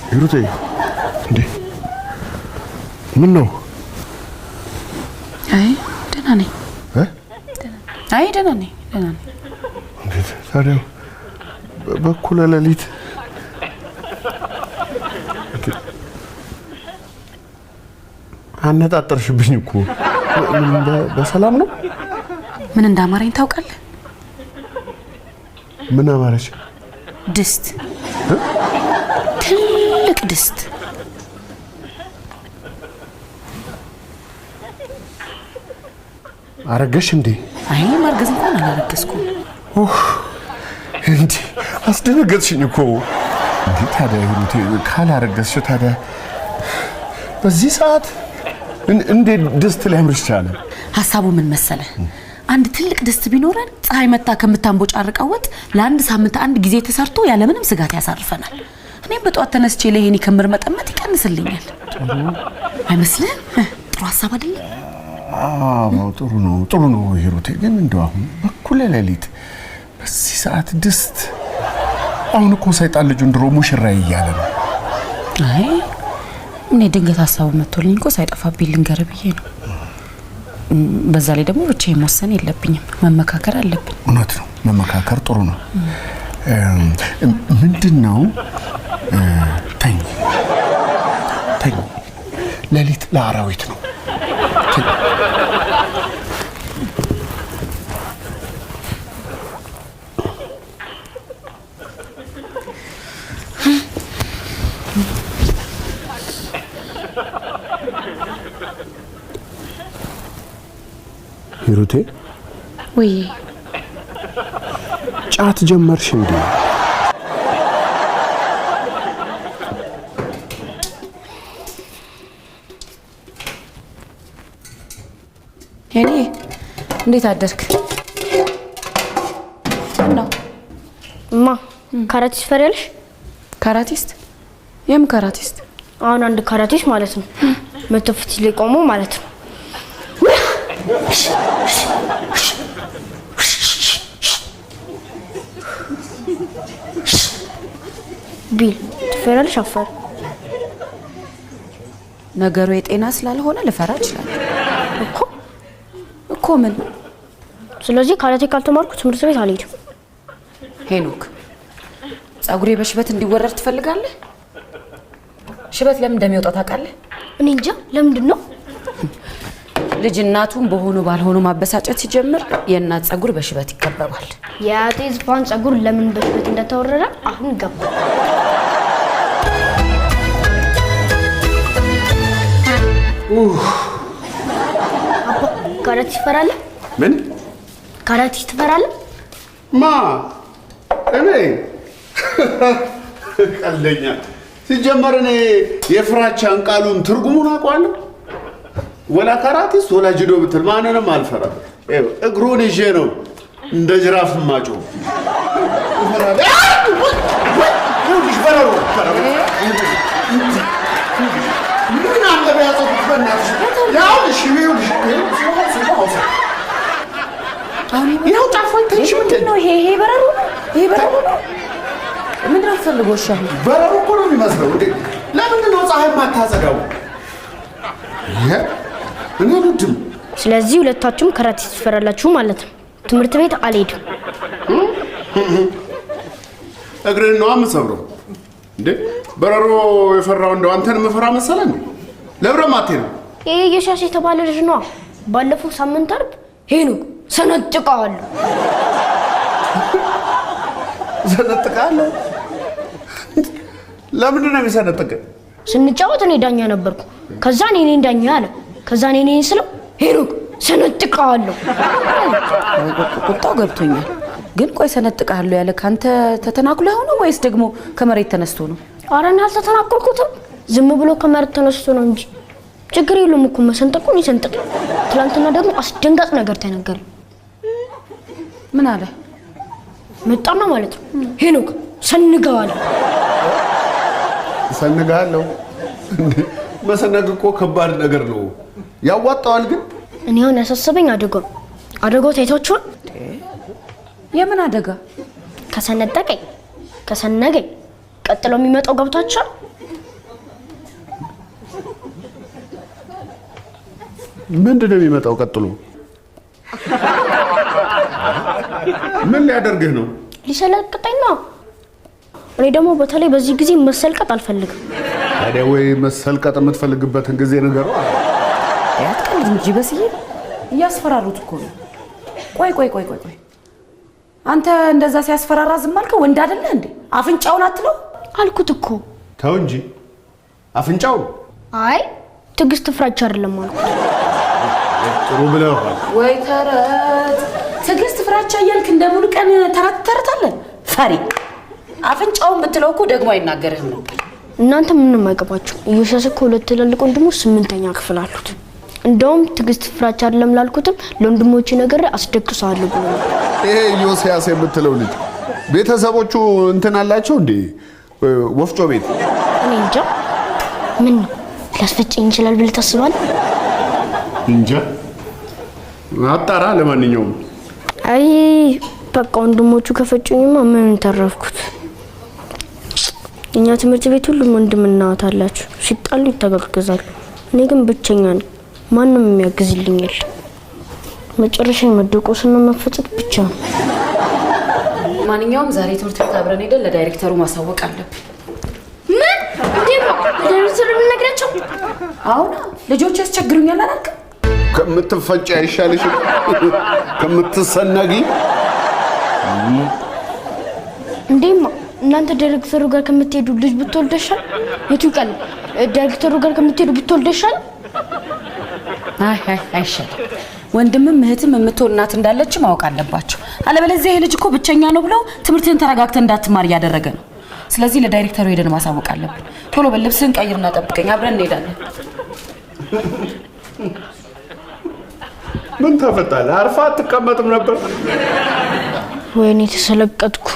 ሂሩቴ እንዴ ምን ነው? አይ ደህና ነኝ። አይ ደህና ነኝ። እንዴት ታዲያ በኩለ ሌሊት አነጣጠርሽብኝ እኮ። በሰላም ነው? ምን እንዳማረኝ ታውቃለህ? ምን አማረሽ? ድስት፣ ትልቅ ድስት። አረገሽ እንዴ? አይ ማርገዝ እንኳን አላረገዝኩም። እንዴ አስደነገጥሽኝ እኮ። እንዴ ታዲያ ሂሩቴ ካላረገዝሽ ታዲያ በዚህ ሰዓት እንዴ ድስት ሊያምርሽ ቻለ? ሐሳቡ ምን መሰለ? አንድ ትልቅ ድስት ቢኖረን ፀሐይ መታ ከምታንቦጫርቀው ወጥ ለአንድ ሳምንት አንድ ጊዜ ተሰርቶ ያለ ምንም ስጋት ያሳርፈናል። እኔም በጧት ተነስቼ ለሄኒ ክምር መጠመጥ ይቀንስልኛል። አይመስልም? ጥሩ ሐሳብ አይደል? አዎ ጥሩ ነው ሂሩቴ። ግን እንደው አሁን በኩለ ሌሊት በዚህ ሰዓት ድስት? አሁን እኮ ሰይጣን ልጁን ድሮ ሙሽራዬ እያለ ነው። አይ እኔ ድንገት ሐሳቡ መጥቶልኝ እኮ ሳይጠፋብኝ ልንገር ብዬ ነው። በዛ ላይ ደግሞ ብቻዬን መወሰን የለብኝም፣ መመካከር አለብኝ። እውነት ነው፣ መመካከር ጥሩ ነው። ምንድነው? ተኝ ሌሊት ለአራዊት ነው። ሂሩቴ ወይ ጫት ጀመርሽ እንዴ? ሄኒ እንዴት አደርክ? ነው ካራቲስት ፈሪያለሽ? ካራቲስት? የም ካራቲስት? አሁን አንድ ካራቲስት ማለት ነው መተፍት ላይ ቆሞ ማለት ነው። ቢል ትፈራለሽ? አፈር ነገሩ የጤና ስላልሆነ ልፈራ ይችላል እኮ ምን? ስለዚህ ካራቴ ካልተማርኩ ትምህርት ቤት አልሄድም። ሄኖክ ጸጉሬ በሽበት እንዲወረድ ትፈልጋለህ? ሽበት ለምን እንደሚወጣ ታውቃለህ? እኔ እንጃ። ለምንድን ነው? ልጅ እናቱን በሆኑ ባልሆኑ ማበሳጨት ሲጀምር የእናት ጸጉር በሽበት ይከበባል። የአጤ ዝፋን ጸጉር ለምን በሽበት እንደተወረደ አሁን ገባ። አባ ካራቴ ትፈራለህ? ምን ካራቴ ትፈራለህ? እኔ ቀልደኛ። ሲጀመር እኔ የፍራቻን ቃሉን ትርጉሙን አውቀዋለሁ። ወላ ካራቲስት ወላ ጁዶ ብትል ማንንም አልፈራም። እግሩን ይዤ ነው እንደ ጅራፍ ማጮ። ይሄ በረሩ ነው። ምንድን ነው ፈልጎሽ? በረሩ እኮ ነው የሚመስለው። ለምንድን ነው ፀሐይ ማታጸዳው? እኔ ልድም። ስለዚህ ሁለታችሁም ካራቴ ትፈራላችሁ ማለት ነው። ትምህርት ቤት አልሄድም። እግሬን ነው የምሰብረው እንዴ? በረሮ የፈራው እንደው አንተን መፈራ መሰለኝ። ለብረማቴ ነው ይሄ የሻሽ የተባለ ልጅ ነው። ባለፈው ሳምንት አርብ ሄኖክ ሰነጥቀዋለሁ። ሰነጥቀዋለሁ? ለምንድን ነው የሚሰነጥቀ? ስንጫወት እኔ ዳኛ ነበርኩ። ከዛ እኔ ዳኛ አለ። ከዛ እኔ ስለው ሄኖክ ሰነጥቀዋለሁ። ቁጣው ገብቶኛል። ግን ቆይ ሰነጥቀዋለሁ ያለ ካንተ ተተናክሎ ሆኖ ወይስ ደግሞ ከመሬት ተነስቶ ነው? ኧረ እኔ አልተተናኮልኩትም። ዝም ብሎ ከመሬት ተነስቶ ነው እንጂ ችግር የለውም እኮ መሰንጠቁን ይሰንጥቅ። ትላንትና ደግሞ አስደንጋጭ ነገር ተነገረ። ምን አለ? መጣና ማለት ነው ሄኖክ ሰንገዋለሁ። ሰንጋለሁ? መሰነግ እኮ ከባድ ነገር ነው። ያዋጣዋል ግን እኔ አሁን ያሳሰበኝ አደጋው ታይታችኋል? የምን አደጋ? ከሰነጠቀኝ ከሰነገኝ ቀጥለው የሚመጣው ገብታችኋል? ምንድን ነው የሚመጣው ቀጥሎ? ምን ሊያደርግህ ነው? ሊሰለቅጠኝ ነው። እኔ ደግሞ በተለይ በዚህ ጊዜ መሰልቀጥ አልፈልግም። ታዲያ ወይ መሰልቀጥ የምትፈልግበትን ጊዜ ንገረው። ያትቀልድ እንጂ በስዬ እያስፈራሩት እኮ ነው። ቆይ አንተ እንደዛ ሲያስፈራራ ዝም አልከው? ወንድ አይደለ እንዴ? አፍንጫውን አትለው አልኩት እኮ። ተው እንጂ አፍንጫው። አይ ትዕግስት ፍራቻ አይደለም አልኩት። ጥሩ ብለሃል። ወይ ተረት ትዕግስት ፍራቻ እያልክ እንደሙሉ ቀን ተረት ተረታለን። ፈሪ አፍንጫውን ብትለው እኮ ደግሞ አይናገርህም ነበር። እናንተ ምንም አይገባችሁ። ኢዮስያስ እኮ ሁለት ትልልቅ ወንድሞች 8ኛ ክፍል አሉት። እንደውም ትዕግስት ፍራቻ አይደለም ላልኩትም ለወንድሞቹ ነገር አስደግሳለሁ ብሎ ነው። ይሄ ኢዮስያስ የምትለው ልጅ ቤተሰቦቹ እንትን አላቸው እንዴ? ወፍጮ ቤት? እኔ እንጃ። ምን ሊያስፈጭኝ ይችላል ብለህ ታስባለህ? እንጃ። አጣራ። ለማንኛውም አይ በቃ ወንድሞቹ ከፈጩኝማ ምን ተረፍኩት። እኛ ትምህርት ቤት ሁሉም ወንድምና እህት አላችሁ። ሲጣሉ ይተጋገዛሉ። እኔ ግን ብቸኛ ነኝ። ማንም የሚያግዝልኝ የለም። መጨረሻ መደቆስና መፈጨት ብቻ ነው። ማንኛውም ዛሬ ትምህርት ቤት አብረን ሄደን ለዳይሬክተሩ ማሳወቅ አለብን። ምን እንዴት ነው ለዳይሬክተሩ የምንነግራቸው? አሁን ልጆች ያስቸግሩኛል አላልክም? ከምትፈጭ አይሻልሽም? ከምትሰነጊ እንዴማ እናንተ ዳይሬክተሩ ጋር ከምትሄዱ ልጅ ብትወልደሻል? የቱ ቀን ዳይሬክተሩ ጋር ከምትሄዱ ብትወልደሻል? አይሻልም። ወንድምም እህትም የምትወል እናት እንዳለች ማወቅ አለባቸው። አለበለዚያ ይሄ ልጅ እኮ ብቸኛ ነው ብለው ትምህርትን ተረጋግተህ እንዳትማር እያደረገ ነው። ስለዚህ ለዳይሬክተሩ ሄደን ማሳወቅ አለብን። ቶሎ በልብስን ቀይርና ጠብቀኝ፣ አብረን እንሄዳለን። ምን ተፈጠረ? አርፋ አትቀመጥም ነበር? ወይኔ ተሰለቀጥኩ።